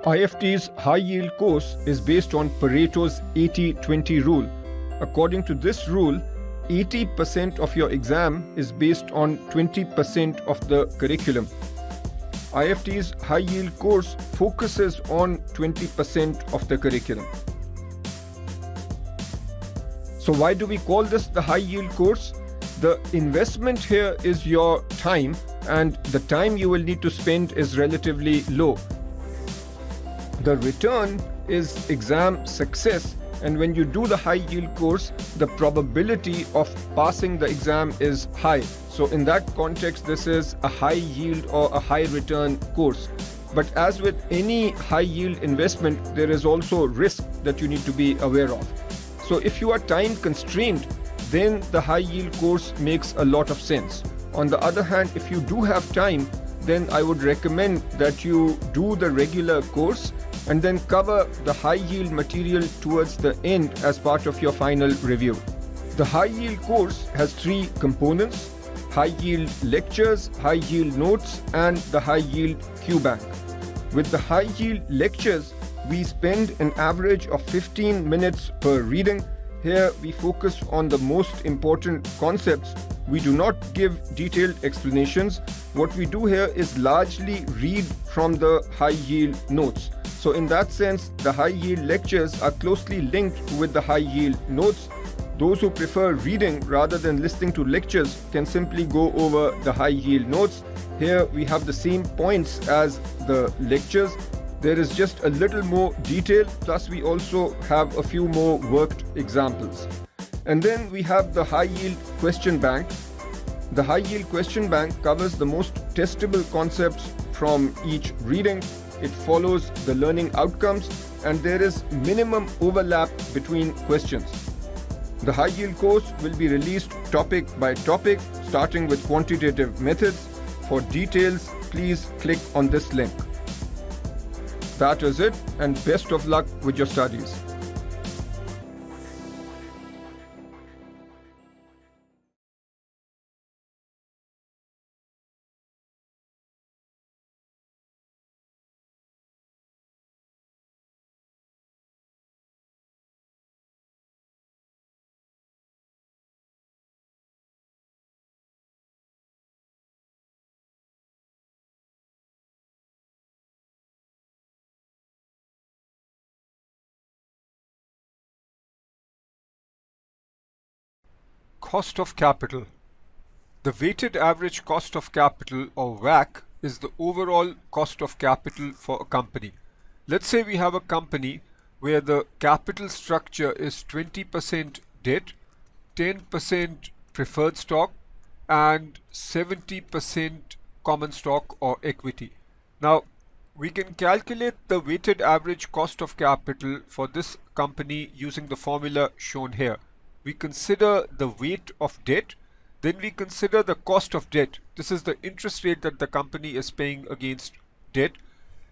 IFT's high-yield course is based on Pareto's 80-20 rule. According to this rule, 80% of your exam is based on 20% of the curriculum. IFT's high-yield course focuses on 20% of the curriculum. So why do we call this the high-yield course? The investment here is your time, and the time you will need to spend is relatively low. The return is exam success, and when you do the high yield course, the probability of passing the exam is high. So in that context, this is a high yield or a high return course. But as with any high yield investment, there is also risk that you need to be aware of. So if you are time constrained, then the high yield course makes a lot of sense. On the other hand, if you do have time, then I would recommend that you do the regular course and then cover the high yield material towards the end as part of your final review. The high yield course has three components: high yield lectures, high yield notes, and the high yield Q bank. With the high yield lectures, we spend an average of 15 minutes per reading. Here we focus on the most important concepts. We do not give detailed explanations. What we do here is largely read from the high yield notes. So in that sense, the high yield lectures are closely linked with the high yield notes. Those who prefer reading rather than listening to lectures can simply go over the high yield notes. Here we have the same points as the lectures. There is just a little more detail, plus we also have a few more worked examples. And then we have the high yield question bank. The high yield question bank covers the most testable concepts from each reading. It follows the learning outcomes, and there is minimum overlap between questions. The high yield course will be released topic by topic, starting with quantitative methods. For details, please click on this link. That is it, and best of luck with your studies. Cost of capital. The weighted average cost of capital, or WACC, is the overall cost of capital for a company. Let's say we have a company where the capital structure is 20% debt, 10% preferred stock, and 70% common stock or equity. Now, we can calculate the weighted average cost of capital for this company using the formula shown here. We consider the weight of debt, then we consider the cost of debt. This is the interest rate that the company is paying against debt.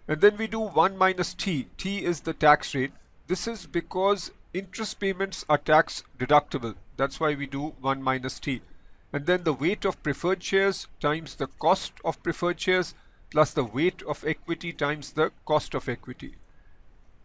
And then we do 1 minus T. T is the tax rate. This is because interest payments are tax deductible. That's why we do 1 minus T. And then the weight of preferred shares times the cost of preferred shares plus the weight of equity times the cost of equity.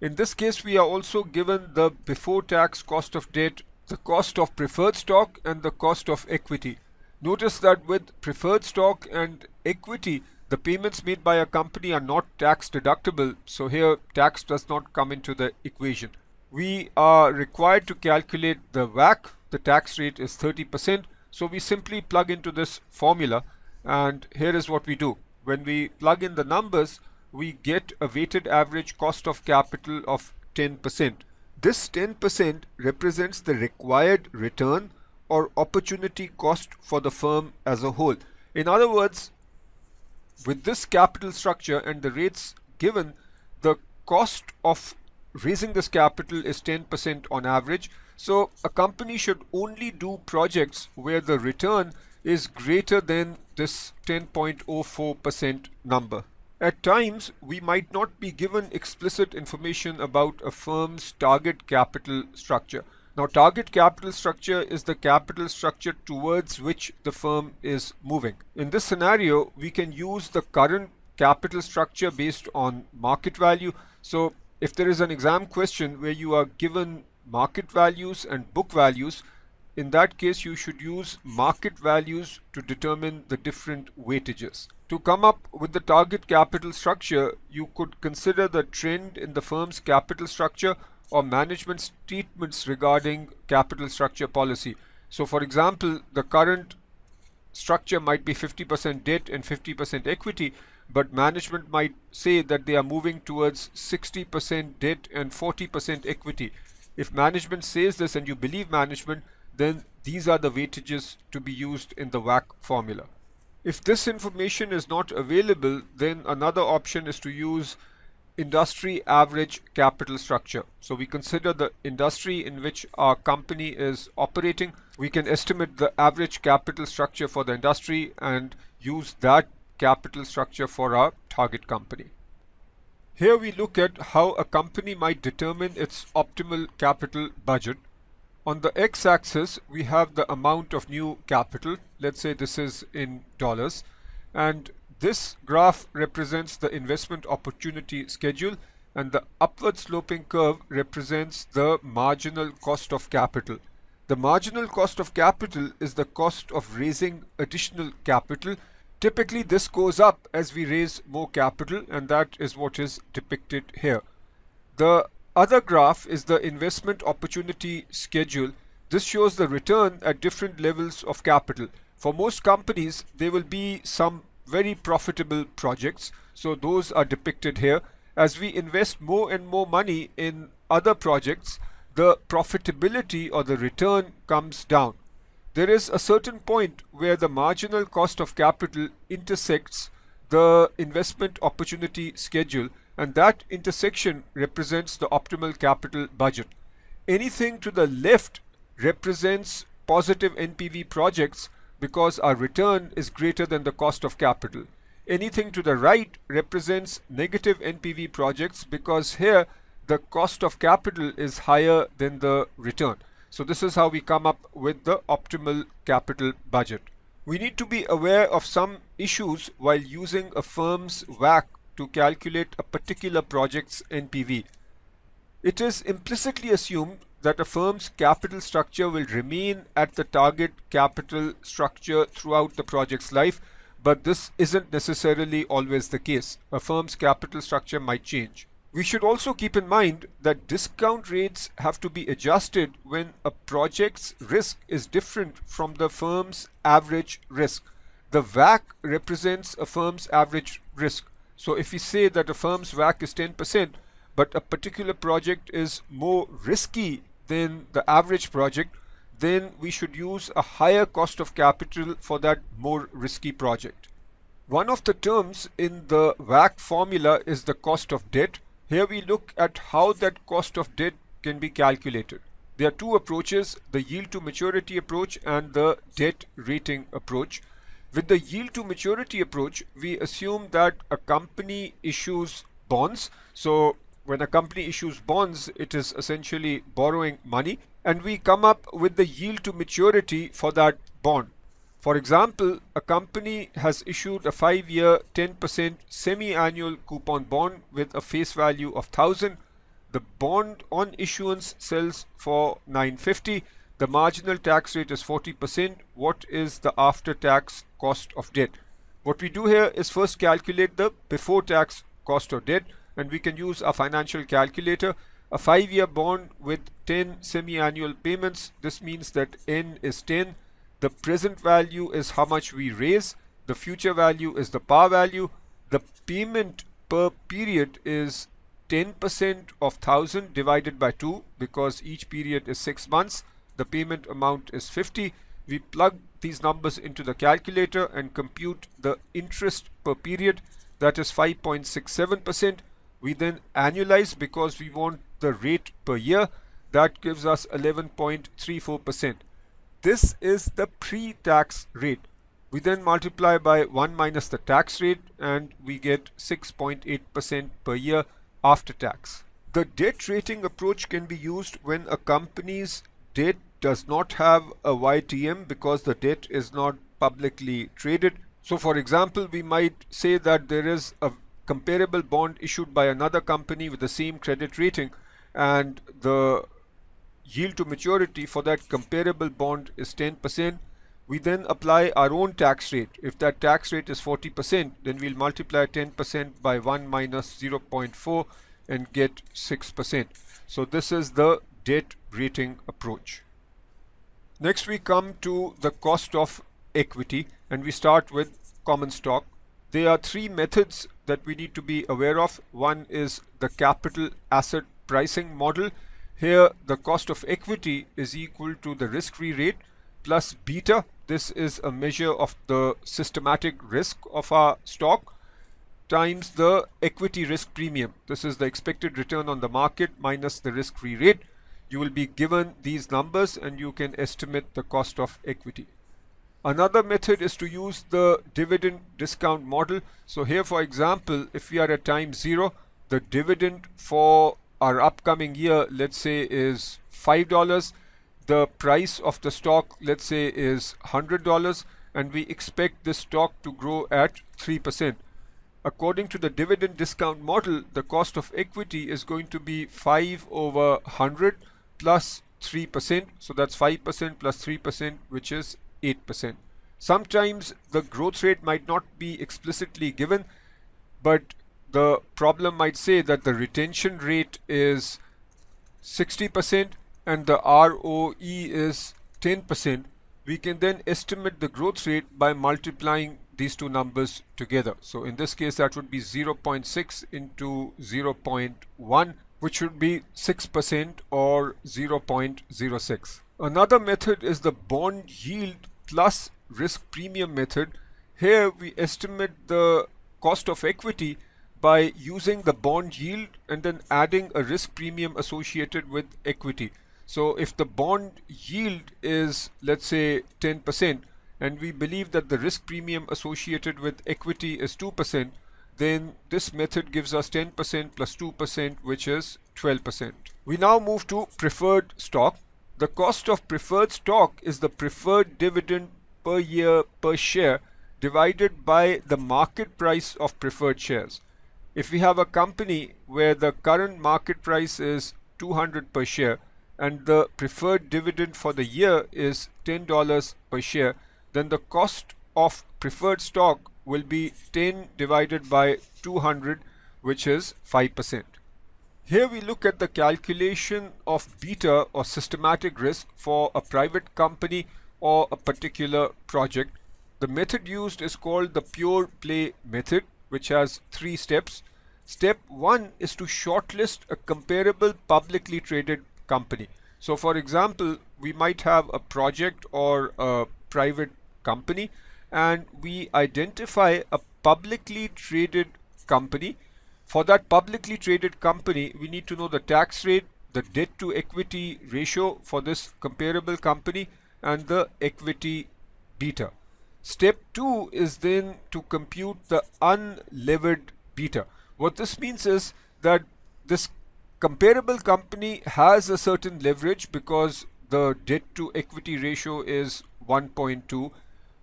In this case, we are also given the before tax cost of debt, the cost of preferred stock, and the cost of equity. Notice that with preferred stock and equity, the payments made by a company are not tax deductible, so here tax does not come into the equation. We are required to calculate the WACC. The tax rate is 30%, so we simply plug into this formula, and here is what we do. When we plug in the numbers, we get a weighted average cost of capital of 10%. This 10% represents the required return or opportunity cost for the firm as a whole. In other words, with this capital structure and the rates given, the cost of raising this capital is 10% on average. So a company should only do projects where the return is greater than this 10.04% number. At times, we might not be given explicit information about a firm's target capital structure. Now, target capital structure is the capital structure towards which the firm is moving. In this scenario, we can use the current capital structure based on market value. So if there is an exam question where you are given market values and book values, in that case you should use market values to determine the different weightages. To come up with the target capital structure, you could consider the trend in the firm's capital structure or management statements regarding capital structure policy. So for example, the current structure might be 50% debt and 50% equity, but management might say that they are moving towards 60% debt and 40% equity. If management says this and you believe management, then these are the weightages to be used in the WACC formula. If this information is not available, then another option is to use industry average capital structure. So we consider the industry in which our company is operating. We can estimate the average capital structure for the industry and use that capital structure for our target company. Here we look at how a company might determine its optimal capital budget. On the x-axis, we have the amount of new capital. Let's say this is in dollars. And this graph represents the investment opportunity schedule, and the upward sloping curve represents the marginal cost of capital. The marginal cost of capital is the cost of raising additional capital. Typically, this goes up as we raise more capital, and that is what is depicted here. The other graph is the investment opportunity schedule. This shows the return at different levels of capital. For most companies, there will be some very profitable projects, so those are depicted here. As we invest more and more money in other projects, the profitability or the return comes down. There is a certain point where the marginal cost of capital intersects the investment opportunity schedule, and that intersection represents the optimal capital budget. Anything to the left represents positive NPV projects because our return is greater than the cost of capital. Anything to the right represents negative NPV projects because here the cost of capital is higher than the return. So this is how we come up with the optimal capital budget. We need to be aware of some issues while using a firm's WACC to calculate a particular project's NPV. It is implicitly assumed that a firm's capital structure will remain at the target capital structure throughout the project's life, but this isn't necessarily always the case. A firm's capital structure might change. We should also keep in mind that discount rates have to be adjusted when a project's risk is different from the firm's average risk. The WACC represents a firm's average risk. So if we say that a firm's WACC is 10%, but a particular project is more risky than the average project, then we should use a higher cost of capital for that more risky project. One of the terms in the WACC formula is the cost of debt. Here we look at how that cost of debt can be calculated. There are two approaches, the yield to maturity approach and the debt rating approach. With the yield to maturity approach, we assume that a company issues bonds. So when a company issues bonds, it is essentially borrowing money, and we come up with the yield to maturity for that bond. For example, a company has issued a 5-year 10% semi-annual coupon bond with a face value of 1,000. The bond on issuance sells for 950. The marginal tax rate is 40%. What is the after-tax cost of debt? What we do here is first calculate the before-tax cost of debt, and we can use a financial calculator. A 5-year bond with 10 semi-annual payments, this means that N is 10. The present value is how much we raise. The future value is the par value. The payment per period is 10% of 1,000 divided by 2 because each period is 6 months. The payment amount is 50. We plug these numbers into the calculator and compute the interest per period, that is 5.67%. We then annualize because we want the rate per year. That gives us 11.34%. This is the pre-tax rate. We then multiply by 1 minus the tax rate and we get 6.8% per year after tax. The debt rating approach can be used when a company's debt does not have a YTM because the debt is not publicly traded. So for example, we might say that there is a comparable bond issued by another company with the same credit rating, and the yield to maturity for that comparable bond is 10%. We then apply our own tax rate. If that tax rate is 40%, then we'll multiply 10% by 1 minus 0.4 and get 6%. So this is the debt rating approach. Next we come to the cost of equity, and we start with common stock. There are three methods that we need to be aware of. One is the capital asset pricing model. Here the cost of equity is equal to the risk-free rate plus beta. This is a measure of the systematic risk of our stock times the equity risk premium. This is the expected return on the market minus the risk-free rate. You will be given these numbers and you can estimate the cost of equity. Another method is to use the dividend discount model. So here, for example, if we are at time 0, the dividend for our upcoming year, let's say, is $5. The price of the stock, let's say, is $100, and we expect this stock to grow at 3%. According to the dividend discount model, the cost of equity is going to be 5 over 100 plus 3%. So that's 5% plus 3%, which is 8%. Sometimes the growth rate might not be explicitly given, but the problem might say that the retention rate is 60% and the ROE is 10%. We can then estimate the growth rate by multiplying these two numbers together. So in this case, that would be 0.6 into 0.1, which would be 6% or 0.06. Another method is the bond yield plus risk premium method. Here we estimate the cost of equity by using the bond yield and then adding a risk premium associated with equity. So if the bond yield is, let's say, 10%, and we believe that the risk premium associated with equity is 2%, then this method gives us 10% plus 2%, which is 12%. We now move to preferred stock. The cost of preferred stock is the preferred dividend per year per share divided by the market price of preferred shares. If we have a company where the current market price is 200 per share and the preferred dividend for the year is $10 per share, then the cost of preferred stock will be 10 divided by 200, which is 5%. Here we look at the calculation of beta or systematic risk for a private company or a particular project. The method used is called the pure play method, which has 3 steps. Step 1 is to shortlist a comparable publicly traded company. So for example, we might have a project or a private company and we identify a publicly traded company. For that publicly traded company, we need to know the tax rate, the debt to equity ratio for this comparable company, and the equity beta. Step 2 is then to compute the unlevered beta. What this means is that this comparable company has a certain leverage because the debt to equity ratio is 1.2.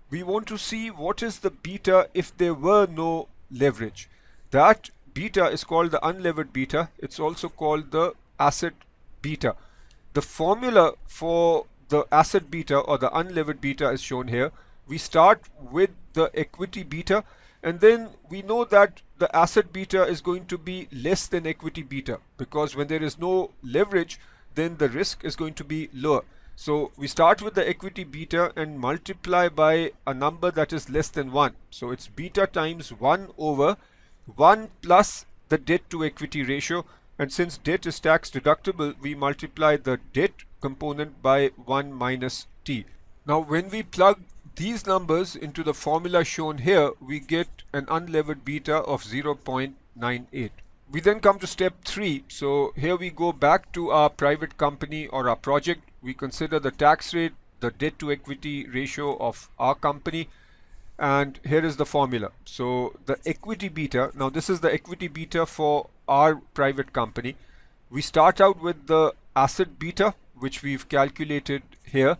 We want to see what is the beta if there were no leverage. That beta is called the unlevered beta. It's also called the asset beta. The formula for the asset beta or the unlevered beta is shown here. We start with the equity beta, and then we know that the asset beta is going to be less than equity beta, because when there is no leverage, then the risk is going to be lower. So we start with the equity beta and multiply by a number that is less than 1. So it's beta times 1 over 1 plus the debt to equity ratio, and since debt is tax deductible, we multiply the debt component by 1 minus t. Now when we plug these numbers into the formula shown here, we get an unlevered beta of 0.98. We then come to step 3. So here we go back to our private company or our project. We consider the tax rate, the debt to equity ratio of our company, and here is the formula. So the equity beta, now this is the equity beta for our private company. We start out with the asset beta, which we've calculated here.